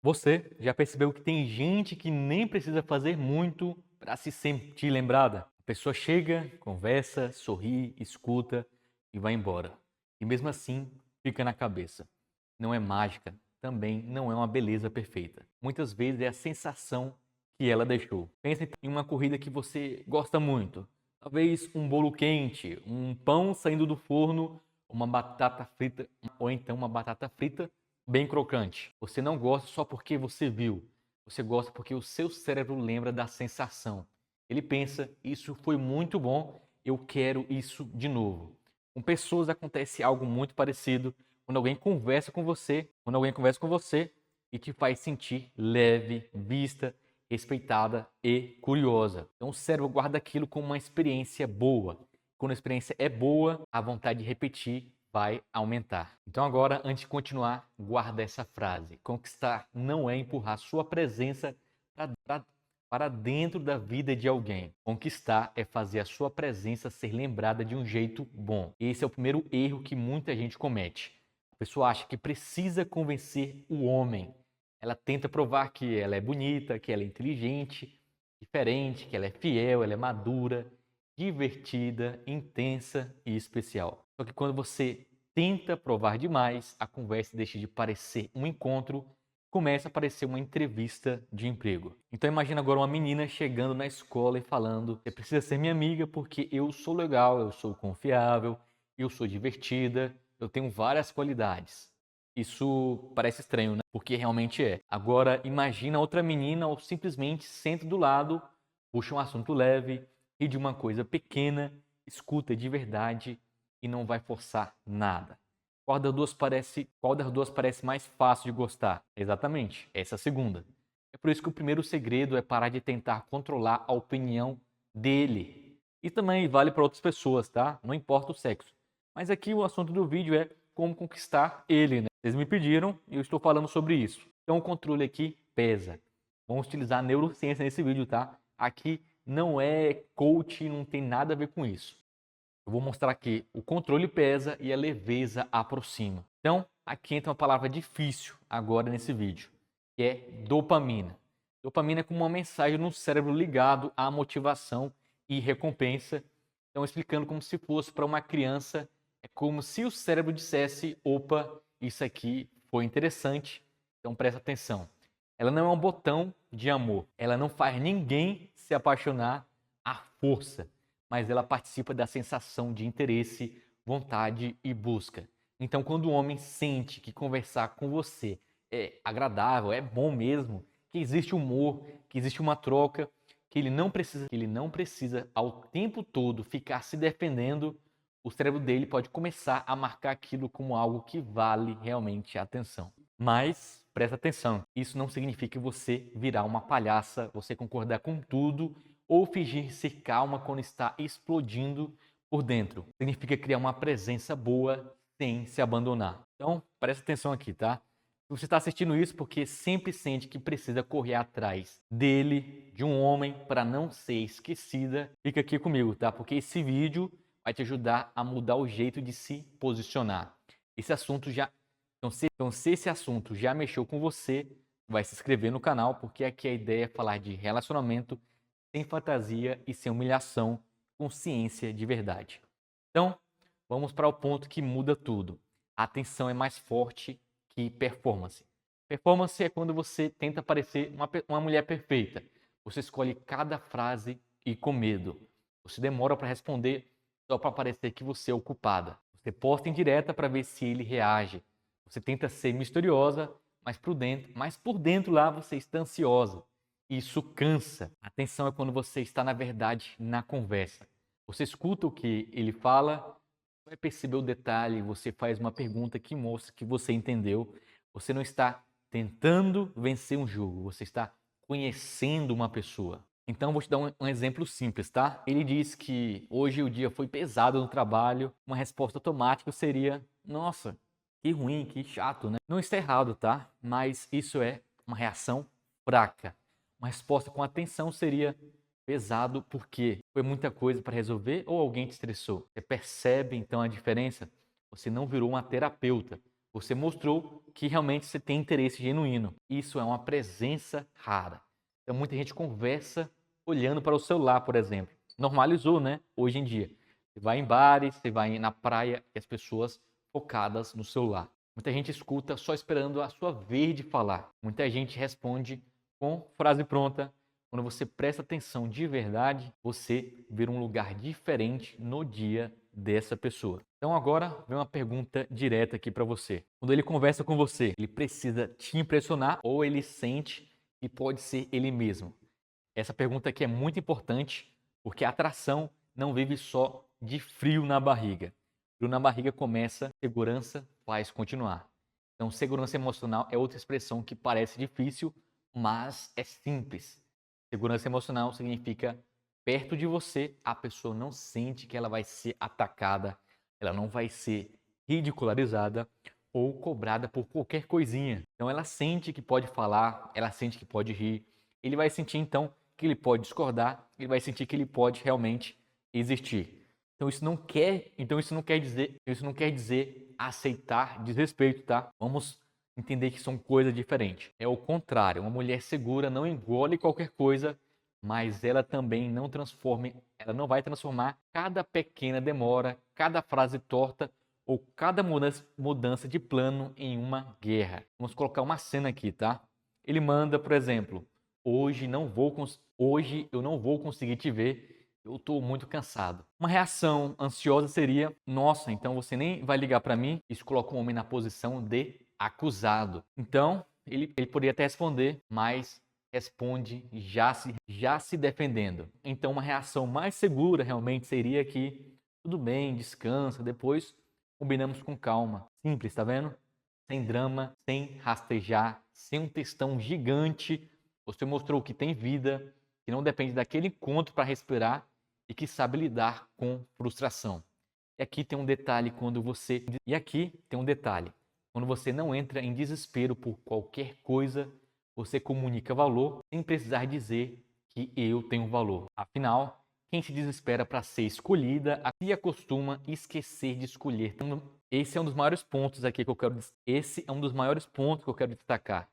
Você já percebeu que tem gente que nem precisa fazer muito para se sentir lembrada? A pessoa chega, conversa, sorri, escuta e vai embora. E mesmo assim, fica na cabeça. Não é mágica, também não é uma beleza perfeita. Muitas vezes é a sensação que ela deixou. Pense em uma corrida que você gosta muito. Talvez um bolo quente, um pão saindo do forno, uma batata frita, ou então uma batata frita bem crocante. Você não gosta só porque você viu. Você gosta porque o seu cérebro lembra da sensação. Ele pensa, isso foi muito bom, eu quero isso de novo. Com pessoas acontece algo muito parecido quando alguém conversa com você, e te faz sentir leve, vista, respeitada e curiosa. Então o cérebro guarda aquilo como uma experiência boa. Quando a experiência é boa, a vontade de repetir vai aumentar. Então agora, antes de continuar, guarda essa frase. Conquistar não é empurrar sua presença para dentro da vida de alguém. Conquistar é fazer a sua presença ser lembrada de um jeito bom. Esse é o primeiro erro que muita gente comete. A pessoa acha que precisa convencer o homem. Ela tenta provar que ela é bonita, que ela é inteligente, diferente, que ela é fiel, ela é madura, divertida, intensa e especial. Só que quando você tenta provar demais, a conversa deixa de parecer um encontro, começa a parecer uma entrevista de emprego. Então imagina agora uma menina chegando na escola e falando: "Você precisa ser minha amiga porque eu sou legal, eu sou confiável, eu sou divertida, eu tenho várias qualidades". Isso parece estranho, né? Porque realmente é. Agora imagina outra menina ou simplesmente senta do lado, puxa um assunto leve, ri de uma coisa pequena, escuta de verdade e não vai forçar nada. Qual das duas parece mais fácil de gostar? Exatamente, essa segunda. É por isso que o primeiro segredo é parar de tentar controlar a opinião dele. E também vale para outras pessoas, tá? Não importa o sexo. Mas aqui o assunto do vídeo é como conquistar ele, né? Vocês me pediram e eu estou falando sobre isso. Então o controle aqui pesa. Vamos utilizar neurociência nesse vídeo, tá? Aqui não é coach, não tem nada a ver com isso. Eu vou mostrar que o controle pesa e a leveza aproxima. Então, aqui entra uma palavra difícil agora nesse vídeo, que é dopamina. Dopamina é como uma mensagem no cérebro ligado à motivação e recompensa. Então, explicando como se fosse para uma criança, é como se o cérebro dissesse: opa, isso aqui foi interessante, então presta atenção. Ela não é um botão de amor, ela não faz ninguém se apaixonar à força, mas ela participa da sensação de interesse, vontade e busca. Então, quando o homem sente que conversar com você é agradável, é bom mesmo, que existe humor, que existe uma troca, que ele não precisa ao tempo todo ficar se defendendo, o cérebro dele pode começar a marcar aquilo como algo que vale realmente a atenção. Mas presta atenção, isso não significa você virar uma palhaça, você concordar com tudo ou fingir ser calma quando está explodindo por dentro. Significa criar uma presença boa sem se abandonar. Então, presta atenção aqui, tá? Se você está assistindo isso porque sempre sente que precisa correr atrás dele, de um homem, para não ser esquecida, fica aqui comigo, tá? Porque esse vídeo vai te ajudar a mudar o jeito de se posicionar. Esse assunto já. Então, se esse assunto já mexeu com você, vai se inscrever no canal, porque aqui a ideia é falar de relacionamento sem fantasia e sem humilhação, com ciência de verdade. Então, vamos para o ponto que muda tudo. A atenção é mais forte que performance. Performance é quando você tenta parecer uma mulher perfeita. Você escolhe cada frase e com medo. Você demora para responder só para parecer que você é ocupada. Você posta em direta para ver se ele reage. Você tenta ser misteriosa, mas por dentro lá você está ansiosa. Isso cansa. Atenção é quando você está, na verdade, na conversa. Você escuta o que ele fala, vai perceber o detalhe, você faz uma pergunta que mostra que você entendeu. Você não está tentando vencer um jogo, você está conhecendo uma pessoa. Então, vou te dar um exemplo simples, tá? Ele diz que hoje o dia foi pesado no trabalho. Uma resposta automática seria: nossa, que ruim, que chato, né? Não está errado, tá? Mas isso é uma reação fraca. Uma resposta com atenção seria: pesado porque foi muita coisa para resolver ou alguém te estressou? Você percebe então a diferença? Você não virou uma terapeuta, Você mostrou que realmente você tem interesse genuíno. Isso é uma presença rara. Então, muita gente conversa olhando para o celular, por exemplo. Normalizou, né? Hoje em dia. Você vai em bares, você vai na praia e as pessoas focadas no celular. Muita gente escuta só esperando a sua vez de falar. Muita gente responde com frase pronta. Quando você presta atenção de verdade, você vê um lugar diferente no dia dessa pessoa. Então agora vem uma pergunta direta aqui para você. Quando ele conversa com você, ele precisa te impressionar ou ele sente que pode ser ele mesmo? Essa pergunta aqui é muito importante porque a atração não vive só de frio na barriga. Frio na barriga começa, segurança faz continuar. Então, segurança emocional é outra expressão que parece difícil, mas é simples. Segurança emocional significa perto de você, a pessoa não sente que ela vai ser atacada, ela não vai ser ridicularizada ou cobrada por qualquer coisinha. Então, ela sente que pode falar, ela sente que pode rir. Ele vai sentir, então, que ele pode discordar, ele vai sentir que ele pode realmente existir. Então isso não quer dizer aceitar desrespeito, tá? Vamos entender que são coisas diferentes. É o contrário, uma mulher segura não engole qualquer coisa, mas ela também ela não vai transformar cada pequena demora, cada frase torta ou cada mudança de plano em uma guerra. Vamos colocar uma cena aqui, tá? Ele manda, por exemplo, hoje eu não vou conseguir te ver, eu estou muito cansado. Uma reação ansiosa seria: nossa, então você nem vai ligar para mim? Isso coloca o homem na posição de acusado. Então, ele poderia até responder, mas responde já se defendendo. Então, uma reação mais segura realmente seria que tudo bem, descansa, depois combinamos com calma. Simples, tá vendo? Sem drama, sem rastejar, sem um textão gigante. Você mostrou que tem vida, que não depende daquele encontro para respirar e que sabe lidar com frustração. E aqui tem um detalhe quando você não entra em desespero por qualquer coisa, você comunica valor sem precisar dizer que eu tenho valor. Afinal, quem se desespera para ser escolhida se acostuma a esquecer de escolher. Então, esse é um dos maiores pontos aqui que eu quero destacar.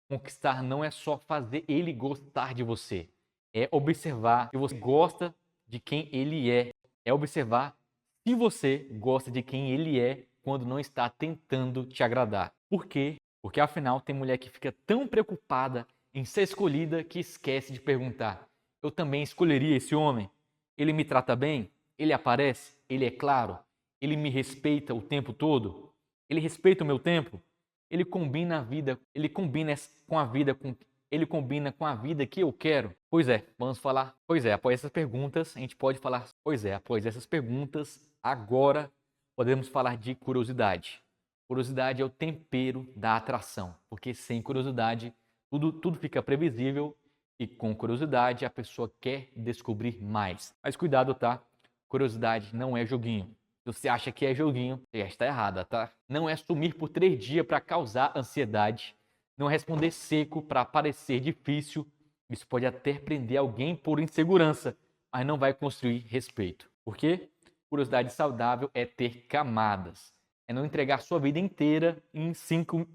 Conquistar não é só fazer ele gostar de você, é observar se você gosta de quem ele é, é observar se você gosta de quem ele é quando não está tentando te agradar. Por quê? Porque afinal tem mulher que fica tão preocupada em ser escolhida que esquece de perguntar: eu também escolheria esse homem? Ele me trata bem? Ele aparece? Ele é claro? Ele me respeita o tempo todo? Ele respeita o meu tempo? Ele combina com a vida que eu quero? Após essas perguntas, a gente pode falar, após essas perguntas, agora podemos falar de curiosidade. Curiosidade é o tempero da atração, porque sem curiosidade tudo fica previsível e com curiosidade a pessoa quer descobrir mais. Mas cuidado, tá? Curiosidade não é joguinho. Se você acha que é joguinho, você já está errada, tá? Não é sumir por 3 dias para causar ansiedade. Não é responder seco para parecer difícil. Isso pode até prender alguém por insegurança, mas não vai construir respeito. Por quê? Curiosidade saudável é ter camadas. É não entregar sua vida inteira em 5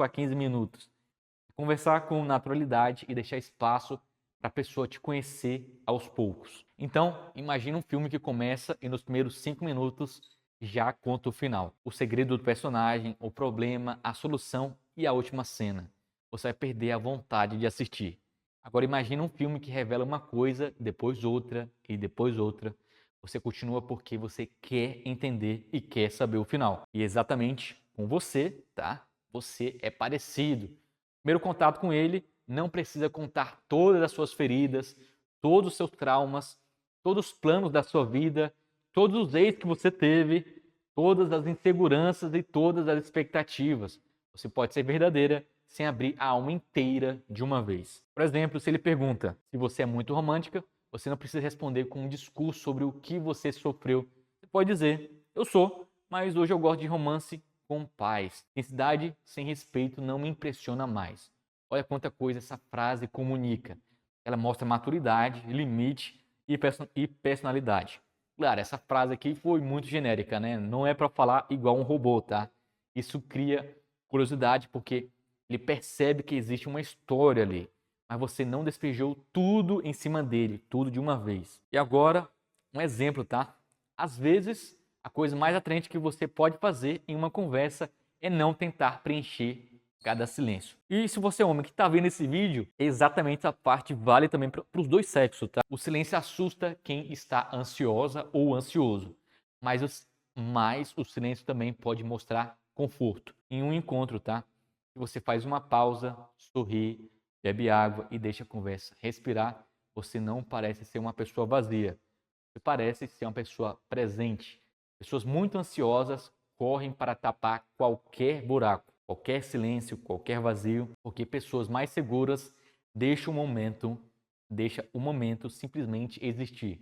a 15 minutos. Conversar com naturalidade e deixar espaço para a pessoa te conhecer aos poucos. Então, imagine um filme que começa e nos primeiros 5 minutos já conta o final. O segredo do personagem, o problema, a solução e a última cena. Você vai perder a vontade de assistir. Agora imagine um filme que revela uma coisa, depois outra e depois outra. Você continua porque você quer entender e quer saber o final. E exatamente com você, tá? Você é parecido. Primeiro contato com ele, não precisa contar todas as suas feridas, todos os seus traumas, todos os planos da sua vida, todos os erros que você teve, todas as inseguranças e todas as expectativas. Você pode ser verdadeira sem abrir a alma inteira de uma vez. Por exemplo, se ele pergunta se você é muito romântica, você não precisa responder com um discurso sobre o que você sofreu. Você pode dizer: eu sou, mas hoje eu gosto de romance com paz. Intensidade sem respeito não me impressiona mais. Olha quanta coisa essa frase comunica. Ela mostra maturidade, limite e personalidade. Claro, essa frase aqui foi muito genérica, né? Não é para falar igual um robô, tá? Isso cria curiosidade porque ele percebe que existe uma história ali, mas você não despejou tudo em cima dele, tudo de uma vez. E agora, um exemplo, tá? Às vezes, a coisa mais atraente que você pode fazer em uma conversa é não tentar preencher cada silêncio. E se você é homem que está vendo esse vídeo, exatamente essa parte vale também para os dois sexos, tá? O silêncio assusta quem está ansiosa ou ansioso, mas o silêncio também pode mostrar conforto. Em um encontro, tá? Se você faz uma pausa, sorri, bebe água e deixa a conversa respirar, você não parece ser uma pessoa vazia. Você parece ser uma pessoa presente. Pessoas muito ansiosas correm para tapar qualquer buraco, qualquer silêncio, qualquer vazio, porque pessoas mais seguras deixam o momento simplesmente existir.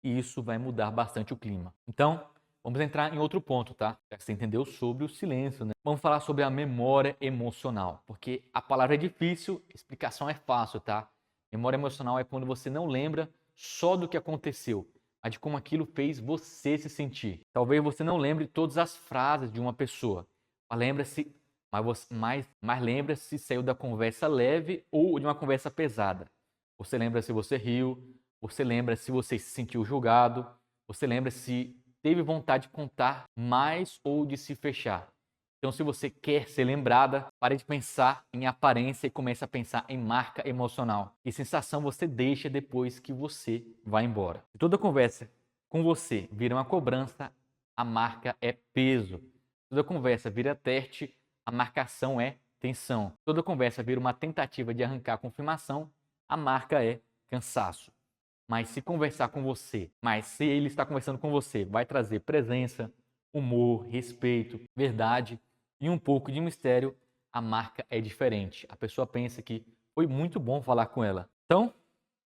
E isso vai mudar bastante o clima. Então, vamos entrar em outro ponto, tá? Já que você entendeu sobre o silêncio, né? Vamos falar sobre a memória emocional, porque a palavra é difícil, a explicação é fácil, tá? Memória emocional é quando você não lembra só do que aconteceu, mas de como aquilo fez você se sentir. Talvez você não lembre todas as frases de uma pessoa, mas lembra-se, mas lembra se saiu da conversa leve ou de uma conversa pesada. Você lembra se você riu, você lembra se você se sentiu julgado, você lembra se teve vontade de contar mais ou de se fechar. Então, se você quer ser lembrada, pare de pensar em aparência e comece a pensar em marca emocional. Que sensação você deixa depois que você vai embora. Se toda conversa com você vira uma cobrança, a marca é peso. Se toda conversa vira teste, a marcação é tensão. Se toda conversa vira uma tentativa de arrancar confirmação, a marca é cansaço. Mas se ele está conversando com você, vai trazer presença, humor, respeito, verdade e um pouco de mistério, a marca é diferente. A pessoa pensa que foi muito bom falar com ela. Então,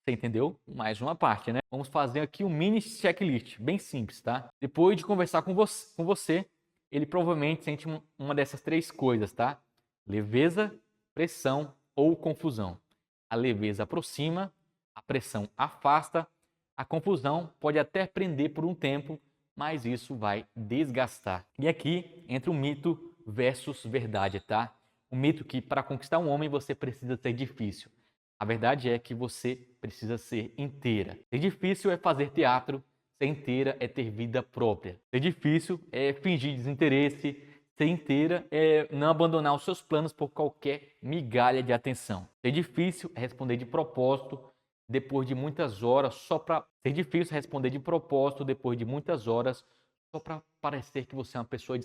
você entendeu? Mais uma parte, né? Vamos fazer aqui um mini checklist, bem simples, tá? Depois de conversar com você, ele provavelmente sente uma dessas três coisas, tá? Leveza, pressão ou confusão. A leveza aproxima, a pressão afasta, a confusão pode até prender por um tempo, mas isso vai desgastar. E aqui entra o mito versus verdade, tá? O mito que para conquistar um homem você precisa ser difícil. A verdade é que você precisa ser inteira. Ser difícil é fazer teatro, ser inteira é ter vida própria. Ser difícil é fingir desinteresse, ser inteira é não abandonar os seus planos por qualquer migalha de atenção. Ser difícil é responder de propósito depois de muitas horas só para ser difícil responder de propósito depois de muitas horas só para parecer que você é uma pessoa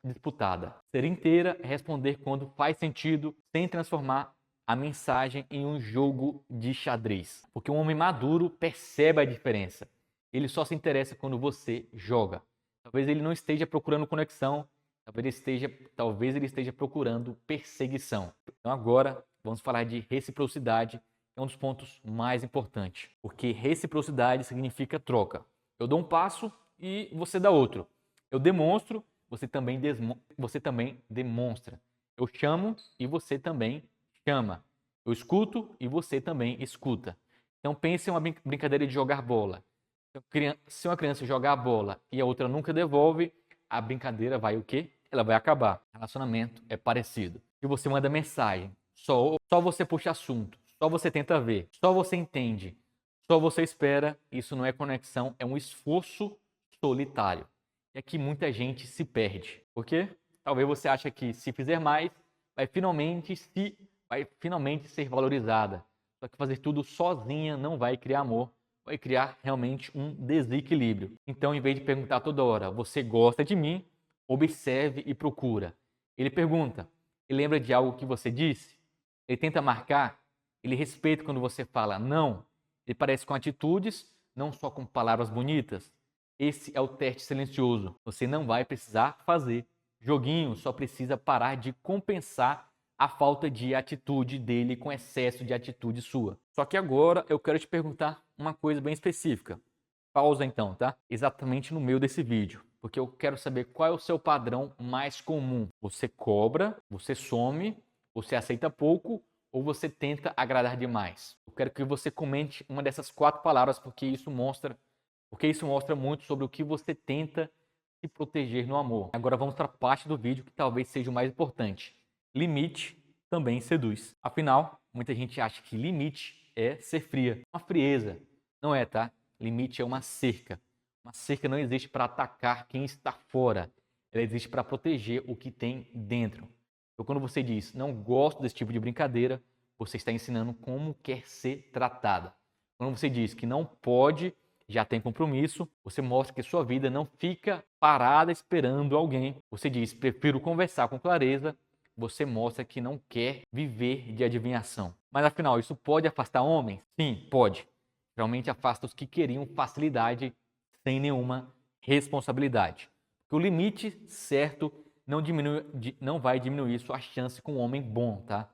disputada. Ser inteira é responder quando faz sentido, sem transformar a mensagem em um jogo de xadrez. Porque um homem maduro percebe a diferença. Ele só se interessa quando você joga. Talvez ele não esteja procurando conexão, talvez ele esteja procurando perseguição. Então agora vamos falar de reciprocidade, que é um dos pontos mais importantes. Porque reciprocidade significa troca. Eu dou um passo e você dá outro. Eu demonstro, você também demonstra. Eu chamo e você também chama. Eu escuto e você também escuta. Então pense em uma brincadeira de jogar bola. Se uma criança jogar a bola e a outra nunca devolve, a brincadeira vai o quê? Ela vai acabar. Relacionamento é parecido. Se você manda mensagem, só você puxa assunto, só você tenta ver, só você entende, só você espera, isso não é conexão, é um esforço solitário. E aqui muita gente se perde. Por quê? Talvez você ache que se fizer mais, vai finalmente ser valorizada. Só que fazer tudo sozinha não vai criar amor, vai criar realmente um desequilíbrio. Então, em vez de perguntar toda hora, você gosta de mim? Observe e procura. Ele pergunta, ele lembra de algo que você disse? Ele tenta marcar? Ele respeita quando você fala não? Ele parece com atitudes, não só com palavras bonitas? Esse é o teste silencioso. Você não vai precisar fazer joguinho, só precisa parar de compensar a falta de atitude dele com excesso de atitude sua. Só que agora eu quero te perguntar uma coisa bem específica. Pausa então, tá? Exatamente no meio desse vídeo, porque eu quero saber qual é o seu padrão mais comum. Você cobra, você some, você aceita pouco ou você tenta agradar demais? Eu quero que você comente uma dessas 4 palavras, porque isso mostra muito sobre o que você tenta se proteger no amor. Agora vamos para a parte do vídeo que talvez seja o mais importante. Limite também seduz. Afinal, muita gente acha que limite é ser fria, uma frieza. Não é, tá? Limite é uma cerca. Uma cerca não existe para atacar quem está fora. Ela existe para proteger o que tem dentro. Então, quando você diz, não gosto desse tipo de brincadeira, você está ensinando como quer ser tratada. Quando você diz que não pode, já tem compromisso, você mostra que sua vida não fica parada esperando alguém. Você diz, prefiro conversar com clareza, você mostra que não quer viver de adivinhação. Mas afinal, isso pode afastar homens? Sim, pode. Realmente afasta os que queriam facilidade sem nenhuma responsabilidade. Porque o limite certo não vai diminuir sua chance com um homem bom, tá?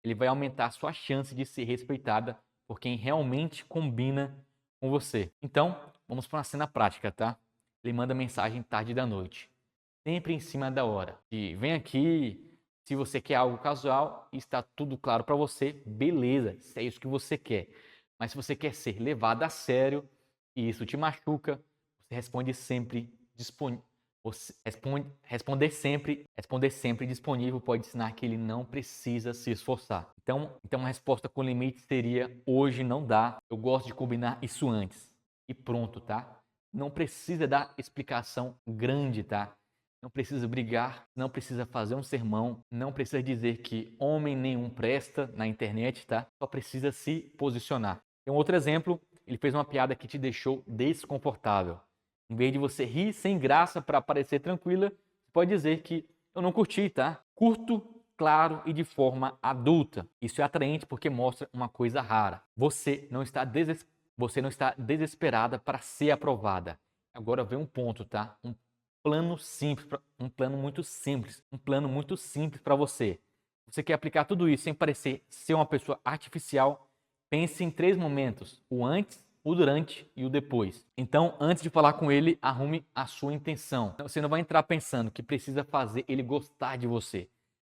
Ele vai aumentar a sua chance de ser respeitada por quem realmente combina com você. Então, vamos para uma cena prática, tá? Ele manda mensagem tarde da noite, sempre em cima da hora. E vem aqui, se você quer algo casual e está tudo claro para você, beleza, se é isso que você quer. Mas se você quer ser levado a sério e isso te machuca, você responde sempre disponível. Responder sempre disponível pode ensinar que ele não precisa se esforçar. Então uma resposta com limite seria: hoje não dá, eu gosto de combinar isso antes. E pronto, tá? Não precisa dar explicação grande, tá? Não precisa brigar, não precisa fazer um sermão, não precisa dizer que homem nenhum presta na internet, tá? Só precisa se posicionar. Tem um outro exemplo, ele fez uma piada que te deixou desconfortável. Em vez de você rir sem graça para parecer tranquila, você pode dizer que eu não curti, tá? Curto, claro e de forma adulta. Isso é atraente porque mostra uma coisa rara. Você não está desesperada para ser aprovada. Agora vem um ponto, tá? Um plano muito simples para você. Você quer aplicar tudo isso sem parecer ser uma pessoa artificial? Pense em 3 momentos: o antes, o durante e o depois. Então, antes de falar com ele, arrume a sua intenção. Você não vai entrar pensando que precisa fazer ele gostar de você.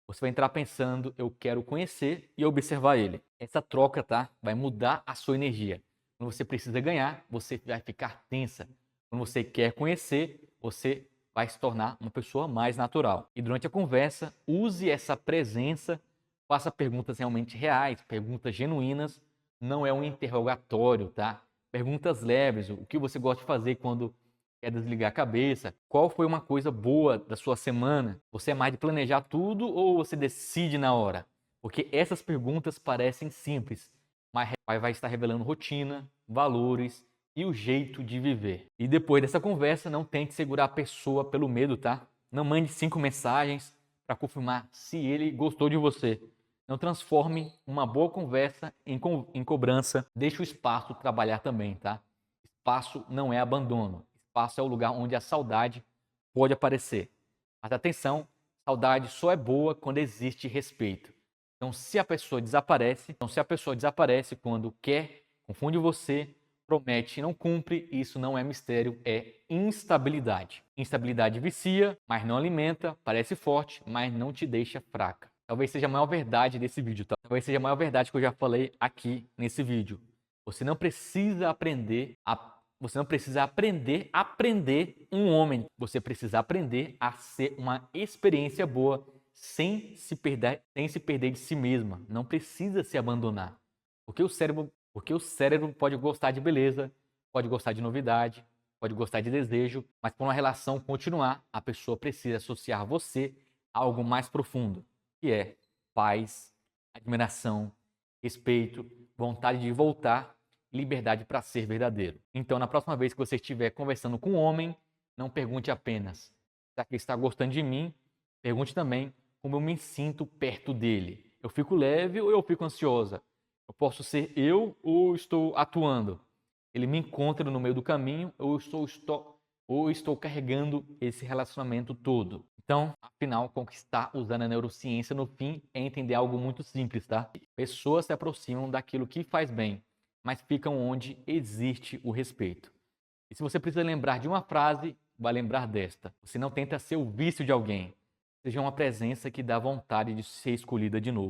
Você vai entrar pensando, eu quero conhecer e observar ele. Essa troca, tá? Vai mudar a sua energia. Quando você precisa ganhar, você vai ficar tensa. Quando você quer conhecer, você vai se tornar uma pessoa mais natural. E durante a conversa, use essa presença, faça perguntas realmente reais, perguntas genuínas. Não é um interrogatório, tá? Perguntas leves, o que você gosta de fazer quando quer desligar a cabeça? Qual foi uma coisa boa da sua semana? Você é mais de planejar tudo ou você decide na hora? Porque essas perguntas parecem simples, mas vai estar revelando rotina, valores e o jeito de viver. E depois dessa conversa, não tente segurar a pessoa pelo medo, tá? Não mande 5 mensagens para confirmar se ele gostou de você. Não transforme uma boa conversa em cobrança. Deixe o espaço trabalhar também, tá? Espaço não é abandono. Espaço é o lugar onde a saudade pode aparecer. Mas atenção, saudade só é boa quando existe respeito. Então, se a pessoa desaparece quando quer, confunde você, promete e não cumpre, isso não é mistério, é instabilidade. Instabilidade vicia, mas não alimenta, parece forte, mas não te deixa fraca. Talvez seja a maior verdade desse vídeo, tá? Talvez seja a maior verdade que eu já falei aqui nesse vídeo. Você não precisa aprender a aprender um homem. Você precisa aprender a ser uma experiência boa sem se perder de si mesma. Não precisa se abandonar. Porque o cérebro pode gostar de beleza, pode gostar de novidade, pode gostar de desejo, mas para uma relação continuar, a pessoa precisa associar você a algo mais profundo, que é paz, admiração, respeito, vontade de voltar, liberdade para ser verdadeiro. Então, na próxima vez que você estiver conversando com um homem, não pergunte apenas: será que ele está gostando de mim? Pergunte também como eu me sinto perto dele. Eu fico leve ou eu fico ansiosa? Eu posso ser eu ou estou atuando? Ele me encontra no meio do caminho ou estou carregando esse relacionamento todo? Então, afinal, conquistar usando a neurociência no fim é entender algo muito simples, tá? Pessoas se aproximam daquilo que faz bem, mas ficam onde existe o respeito. E se você precisa lembrar de uma frase, vai lembrar desta: você não tenta ser o vício de alguém, seja uma presença que dá vontade de ser escolhida de novo.